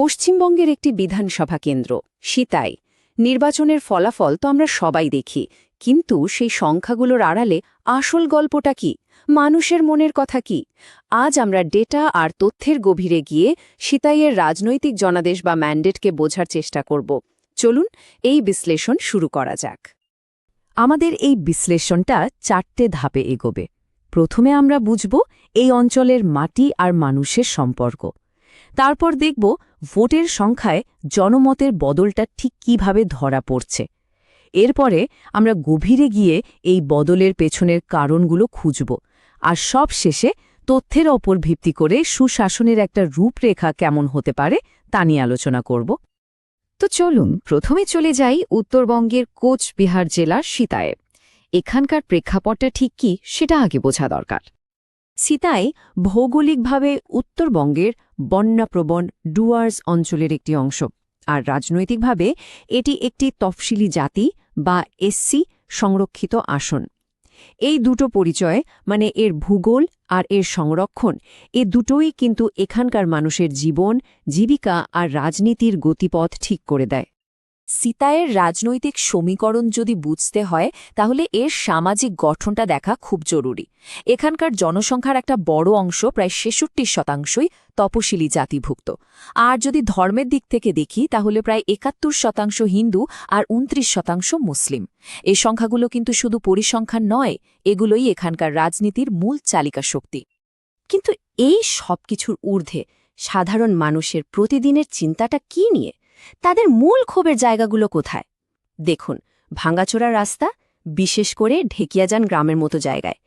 পশ্চিমবঙ্গের একটি বিধানসভা কেন্দ্র সিতাই। নির্বাচনের ফলাফল তো আমরা সবাই দেখি, কিন্তু সেই সংখ্যাগুলোর আড়ালে আসল গল্পটা কি, মানুষের মনের কথা কি? আজ আমরা ডেটা আর তথ্যের গভীরে গিয়ে সিতাইয়ের রাজনৈতিক জনাদেশ বা ম্যান্ডেটকে বোঝার চেষ্টা করব। চলুন এই বিশ্লেষণ শুরু করা যাক। আমাদের এই বিশ্লেষণটা 4টে ধাপে এগোবে। প্রথমে আমরা বুঝব এই অঞ্চলের মাটি আর মানুষের সম্পর্ক। তারপর দেখব ভোটের সংখ্যায় জনমতের বদলটা ঠিক কিভাবে ধরা পড়ছে। এরপরে আমরা গভীরে গিয়ে এই বদলের পেছনের কারণগুলো খুঁজব, আর সব শেষে তথ্যের ওপর ভিত্তি করে সুশাসনের একটা রূপরেখা কেমন হতে পারে তা নিয়ে আলোচনা করব। তো চলুন প্রথমে চলে যাই উত্তরবঙ্গের কোচবিহার জেলার সিতায়ে। এখানকার প্রেক্ষাপটটা ঠিক কি সেটা আগে বোঝা দরকার। সিতাই ভৌগোলিকভাবে উত্তরবঙ্গের বন্যাপ্রবণ ডুয়ার্স অঞ্চলের একটি অংশ, আর রাজনৈতিকভাবে এটি একটি তফসিলি জাতি বা এসসি সংরক্ষিত আসন। এই দুটো পরিচয়, মানে এর ভূগোল আর এর সংরক্ষণ, এ দুটোই কিন্তু এখানকার মানুষের জীবন, জীবিকা আর রাজনীতির গতিপথ ঠিক করে দেয়। সিতায়ের রাজনৈতিক সমীকরণ যদি বুঝতে হয়, তাহলে এর সামাজিক গঠনটা দেখা খুব জরুরি। এখানকার জনসংখ্যার একটা বড় অংশ, প্রায় ৬৬% তপশিলি জাতিভুক্ত। আর যদি ধর্মের দিক থেকে দেখি, তাহলে প্রায় ৭১% হিন্দু আর ২৯% মুসলিম। এই সংখ্যাগুলো কিন্তু শুধু পরিসংখ্যান নয়, এগুলোই এখানকার রাজনীতির মূল চালিকা শক্তি। কিন্তু এই সব কিছুর ঊর্ধ্বে সাধারণ মানুষের প্রতিদিনের চিন্তাটা কি নিয়ে? তাদের মূল ক্ষোভের জায়গাগুলো কোথায়? দেখুন, ভাঙাচোরা রাস্তা, বিশেষ করে ঢেকিয়াজান গ্রামের মতো জায়গায়।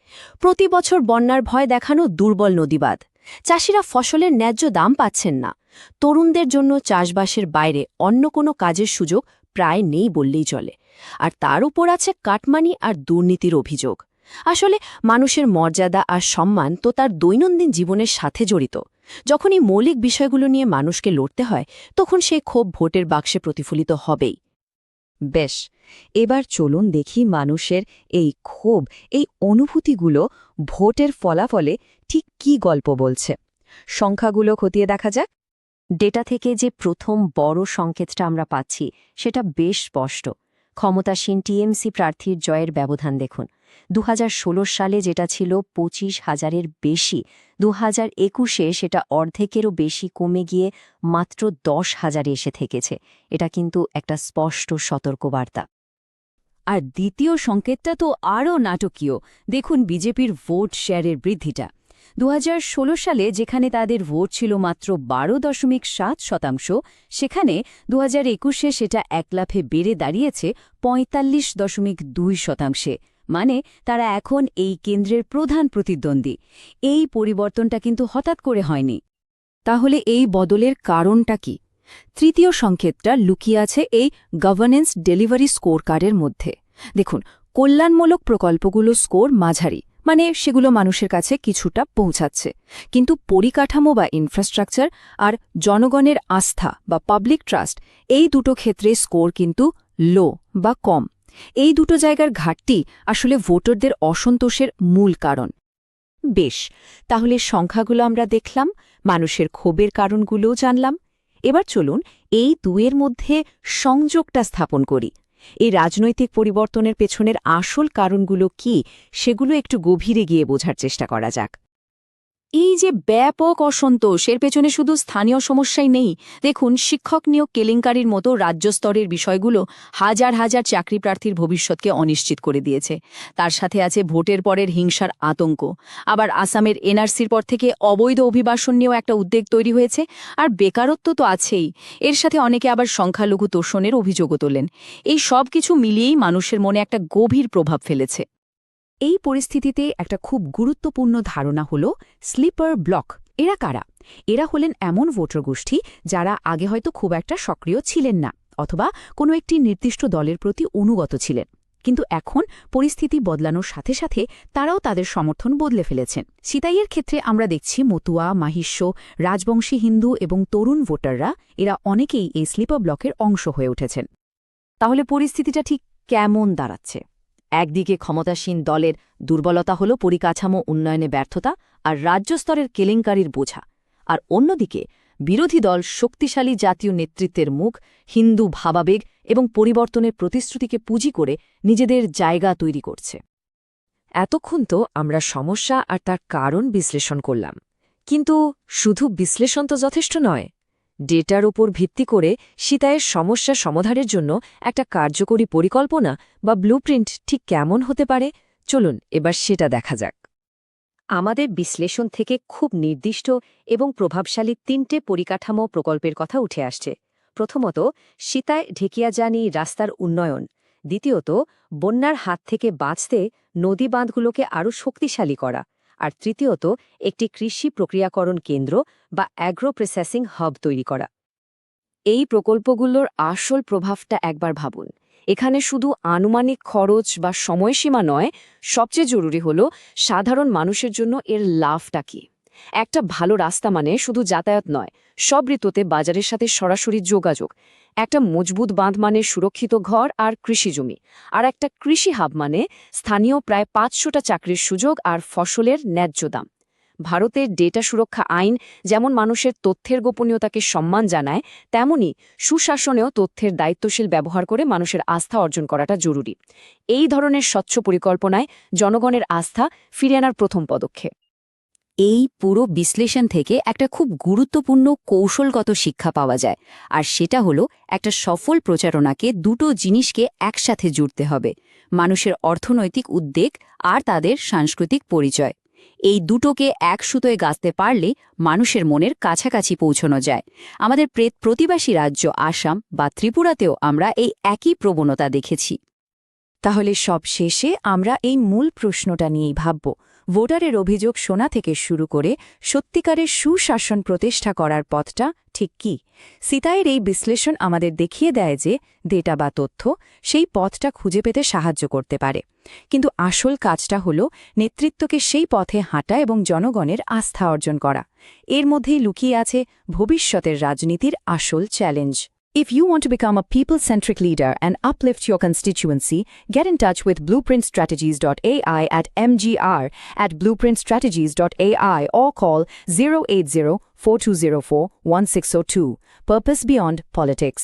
প্রতি বছর বন্যার ভয় দেখানো দুর্বল নদীবাঁধ। চাষিরা ফসলের ন্যায্য দাম পাচ্ছেন না। তরুণদের জন্য চাষবাসের বাইরে অন্য কোনো কাজের সুযোগ প্রায় নেই বললেই চলে। আর তার উপর আছে কাটমানি আর দুর্নীতির অভিযোগ। আসলে মানুষের মর্যাদা আর সম্মান তো তার দৈনন্দিন জীবনের সাথে জড়িত। যখন এই মৌলিক বিষয়গুলো নিয়ে মানুষকে লড়তে হয়, তখন সেই ক্ষোভ ভোটের বাক্সে প্রতিফলিত হবেই। বেশ, এবার চলুন দেখি মানুষের এই ক্ষোভ, এই অনুভূতিগুলো ভোটের ফলাফলে ঠিক কি গল্প বলছে। সংখ্যাগুলো খতিয়ে দেখা যাক। ডেটা থেকে যে প্রথম বড় সংকেতটা আমরা পাচ্ছি, সেটা বেশ স্পষ্ট। ক্ষমতাসীন টিএমসি প্রার্থীর জয়ের ব্যবধান দেখুন। ২০১৬ সালে যেটা ছিল ২৫,০০০-এর বেশি, ২০২১-এ সেটা অর্ধেকেরও বেশি কমে গিয়ে মাত্র ১০,০০০-এ এসে থেকেছে। এটা কিন্তু একটা স্পষ্ট সতর্কবার্তা। আর দ্বিতীয় সংকেতটা তো আরও নাটকীয়। দেখুন বিজেপির ভোট শেয়ারের বৃদ্ধিটা। ২০১৬ সালে যেখানে তাদের ভোট ছিল মাত্র ১২.৭%, সেখানে ২০২১-এ সেটা এক লাফে বেড়ে দাঁড়িয়েছে ৪৫.২%। মানে তারা এখন এই কেন্দ্রের প্রধান প্রতিদ্বন্দ্বী। এই পরিবর্তনটা কিন্তু হঠাৎ করে হয়নি। তাহলে এই বদলের কারণটা কি? তৃতীয় সংকেতটা লুকিয়ে আছে এই গভর্নেন্স ডেলিভারি স্কোর কার্ডের মধ্যে। দেখুন, কল্যাণমূলক প্রকল্পগুলো স্কোর মাঝারি, মানে সেগুলো মানুষের কাছে কিছুটা পৌঁছাচ্ছে। কিন্তু পরিকাঠামো বা ইনফ্রাস্ট্রাকচার আর জনগণের আস্থা বা পাবলিক ট্রাস্ট, এই দুটো ক্ষেত্রে স্কোর কিন্তু লো বা কম। এই দুটো জায়গার ঘাটতি আসলে ভোটারদের অসন্তোষের মূল কারণ। বেশ, তাহলে সংখ্যাগুলো আমরা দেখলাম, মানুষের ক্ষোভের কারণগুলোও জানলাম। এবার চলুন এই দুয়ের মধ্যে সংযোগটা স্থাপন করি। এই রাজনৈতিক পরিবর্তনের পেছনের আসল কারণগুলো কি, সেগুলো একটু গভীরে গিয়ে বোঝার চেষ্টা করা যাক। এই যে ব্যাপক অসন্তোষ, এর পেছনে শুধু স্থানীয় সমস্যাই নেই। দেখুন, শিক্ষক নিয়োগ কেলেঙ্কারির মতো রাজ্য স্তরের বিষয়গুলো হাজার হাজার চাকরি প্রার্থীর ভবিষ্যৎকে অনিশ্চিত করে দিয়েছে। তার সাথে আছে ভোটের পরের হিংসার আতঙ্ক। আবার আসামের এনআরসির পর থেকে অবৈধ অভিবাসন নিয়েও একটা উদ্বেগ তৈরি হয়েছে। আর বেকারত্ব তো আছেই, এর সাথে অনেকে আবার সংখ্যালঘু তোষণের অভিযোগও তোলেন। এই সব কিছু মিলিয়েই মানুষের মনে একটা গভীর প্রভাব ফেলেছে। এই পরিস্থিতিতে একটা খুব গুরুত্বপূর্ণ ধারণা হল স্লিপার ব্লক। এরা কারা? এরা হলেন এমন ভোটার গোষ্ঠী যারা আগে হয়তো খুব একটা সক্রিয় ছিলেন না, অথবা কোনো একটি নির্দিষ্ট দলের প্রতি অনুগত ছিলেন। কিন্তু এখন পরিস্থিতি বদলানোর সাথে সাথে তারাও তাদের সমর্থন বদলে ফেলেছেন। সিতাইয়ের ক্ষেত্রে আমরা দেখছি মতুয়া, মাহিষ্য, রাজবংশী হিন্দু এবং তরুণ ভোটাররা, এরা অনেকেই এই স্লিপার ব্লকের অংশ হয়ে উঠেছেন। তাহলে পরিস্থিতিটা ঠিক কেমন দাঁড়াচ্ছে? একদিকে ক্ষমতাসীন দলের দুর্বলতা হল পরিকাঠামো উন্নয়নে ব্যর্থতা আর রাজ্য স্তরের কেলেঙ্কারির বোঝা, আর অন্যদিকে বিরোধী দল শক্তিশালী জাতীয় নেতৃত্বের মুখ, হিন্দু ভাবাবেগ এবং পরিবর্তনের প্রতিশ্রুতিকে পুঁজি করে নিজেদের জায়গা তৈরি করছে। এতক্ষণ তো আমরা সমস্যা আর তার কারণ বিশ্লেষণ করলাম, কিন্তু শুধু বিশ্লেষণ তো যথেষ্ট নয়। ডেটার উপর ভিত্তি করে সিতায়ের সমস্যা সমাধানের জন্য একটা কার্যকরী পরিকল্পনা বা ব্লুপ্রিন্ট ঠিক কেমন হতে পারে, চলুন এবার সেটা দেখা যাক। আমাদের বিশ্লেষণ থেকে খুব নির্দিষ্ট এবং প্রভাবশালী ৩টে পরিকাঠামো প্রকল্পের কথা উঠে আসছে। প্রথমত, সিতায় ঢেকিয়াজানি রাস্তার উন্নয়ন। দ্বিতীয়ত, বন্যার হাত থেকে বাঁচতে নদী বাঁধগুলোকে আরও শক্তিশালী করা। আর তৃতীয়ত, একটি কৃষি প্রক্রিয়াকরণ কেন্দ্র বা অ্যাগ্রো প্রসেসিং হাব তৈরি করা। এই প্রকল্পগুলোর আসল প্রভাবটা একবার ভাবুন। এখানে শুধু আনুমানিক খরচ বা সময়সীমা নয়, সবচেয়ে জরুরি হল সাধারণ মানুষের জন্য এর লাভটা কি। একটা ভালো রাস্তা মানে শুধু যাতায়াত নয়, সব ঋতুতে বাজারের সাথে সরাসরি যোগাযোগ। একটা মজবুত বাঁধ মানে সুরক্ষিত ঘর আর কৃষি জমি। আর একটা কৃষি হাব মানে স্থানীয় প্রায় ৫০০টা চাকরির সুযোগ আর ফসলের ন্যায্য দাম। ভারতের ডেটা সুরক্ষা আইন যেমন মানুষের তথ্যের গোপনীয়তাকে সম্মান জানায়, তেমনি সুশাসনেও তথ্যের দায়িত্বশীল ব্যবহার করে মানুষের আস্থা অর্জন করাটা জরুরি। এই ধরনের স্বচ্ছ পরিকল্পনায় জনগণের আস্থা ফিরিয়ে আনার প্রথম পদক্ষেপ। এই পুরো বিশ্লেষণ থেকে একটা খুব গুরুত্বপূর্ণ কৌশলগত শিক্ষা পাওয়া যায়, আর সেটা হলো একটা সফল প্রচারণাকে দুটো জিনিসকে একসাথে জুড়তে হবে: মানুষের অর্থনৈতিক উদ্বেগ আর তাদের সাংস্কৃতিক পরিচয়। এই দুটোকে এক সুতোয় গাঁথতে পারলে মানুষের মনের কাছাকাছি পৌঁছানো যায়। আমাদের প্রতিবেশী রাজ্য আসাম বা ত্রিপুরাতেও আমরা এই একই প্রবণতা দেখেছি। তাহলে সব শেষে আমরা এই মূল প্রশ্নটা নিয়েই ভাবব, ভোটারের অভিযোগ শোনা থেকে শুরু করে সত্যিকারের সুশাসন প্রতিষ্ঠা করার পথটা ঠিক কী? সিতায়ের এই বিশ্লেষণ আমাদের দেখিয়ে দেয় যে ডেটা বা তথ্য সেই পথটা খুঁজে পেতে সাহায্য করতে পারে, কিন্তু আসল কাজটা হল নেতৃত্বকে সেই পথে হাঁটা এবং জনগণের আস্থা অর্জন করা। এর মধ্যেই লুকিয়ে আছে ভবিষ্যতের রাজনীতির আসল challenge. If you want to become a people-centric leader and uplift your constituency, get in touch with blueprintstrategies.ai at mgr@blueprintstrategies.ai or call 080-4204-1602. Purpose beyond politics.